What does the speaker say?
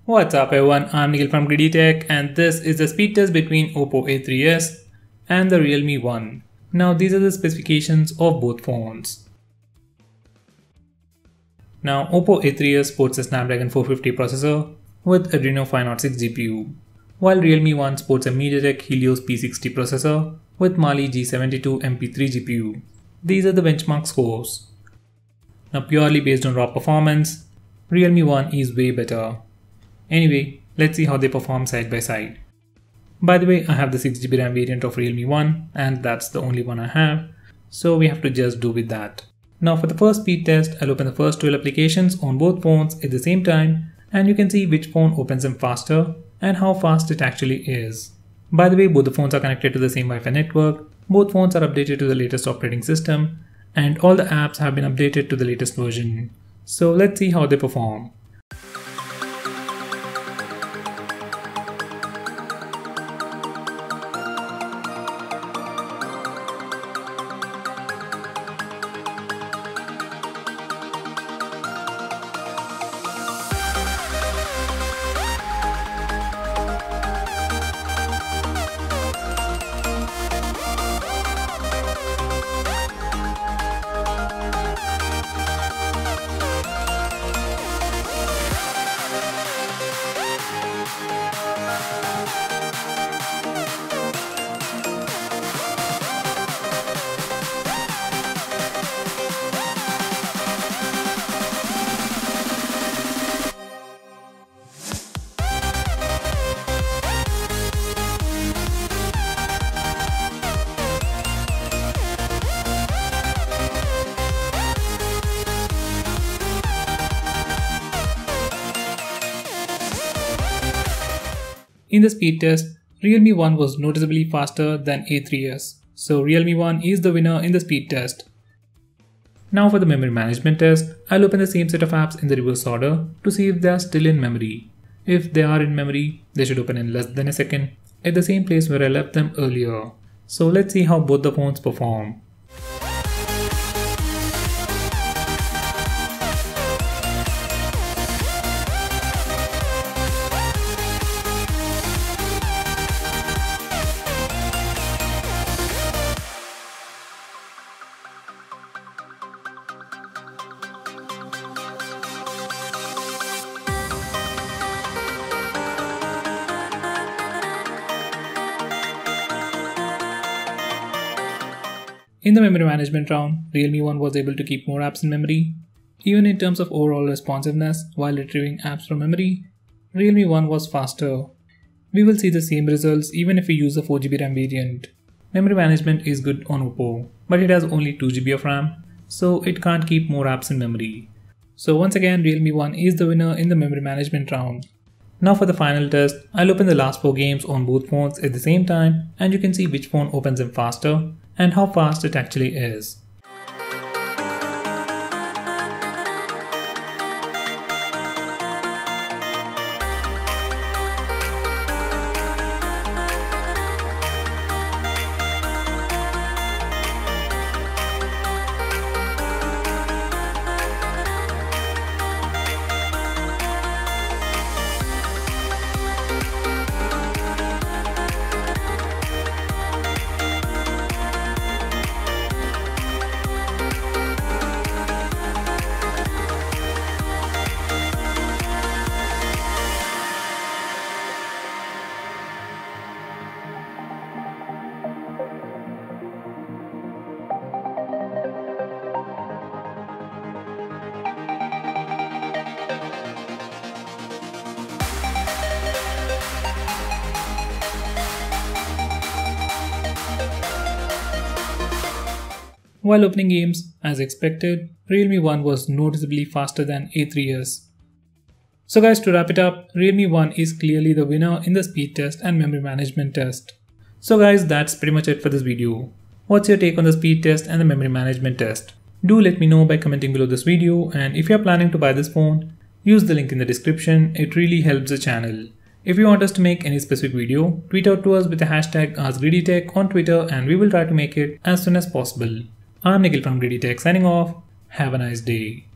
What's up everyone, I'm Nikhil from Greedytech and this is the speed test between OPPO A3s and the RealMe One. Now these are the specifications of both phones. Now OPPO A3s sports a Snapdragon 450 processor with Adreno 506 GPU, while RealMe One sports a MediaTek Helios P60 processor with Mali G72 MP3 GPU. These are the benchmark scores. Now purely based on raw performance, RealMe One is way better. Anyway, let's see how they perform side by side. By the way, I have the 6GB RAM variant of RealMe One and that's the only one I have, so we have to just do with that. Now for the first speed test, I'll open the first 12 applications on both phones at the same time and you can see which phone opens them faster and how fast it actually is. By the way, both the phones are connected to the same Wi-Fi network, both phones are updated to the latest operating system, and all the apps have been updated to the latest version. So let's see how they perform. In the speed test, RealMe One was noticeably faster than A3s, so RealMe One is the winner in the speed test. Now for the memory management test, I'll open the same set of apps in the reverse order to see if they are still in memory. If they are in memory, they should open in less than a second at the same place where I left them earlier. So let's see how both the phones perform. In the memory management round, RealMe One was able to keep more apps in memory. Even in terms of overall responsiveness while retrieving apps from memory, RealMe One was faster. We will see the same results even if we use the 4GB RAM variant. Memory management is good on OPPO, but it has only 2GB of RAM, so it can't keep more apps in memory. So once again, RealMe One is the winner in the memory management round. Now for the final test, I'll open the last 4 games on both phones at the same time and you can see which phone opens them faster and how fast it actually is. While opening games, as expected, RealMe One was noticeably faster than A3s. So guys, to wrap it up, RealMe One is clearly the winner in the speed test and memory management test. So guys, that's pretty much it for this video. What's your take on the speed test and the memory management test? Do let me know by commenting below this video, and if you're planning to buy this phone, use the link in the description, it really helps the channel. If you want us to make any specific video, tweet out to us with the hashtag AskGreedyTech on Twitter and we will try to make it as soon as possible. I'm Nikhil from Greedytech signing off. Have a nice day.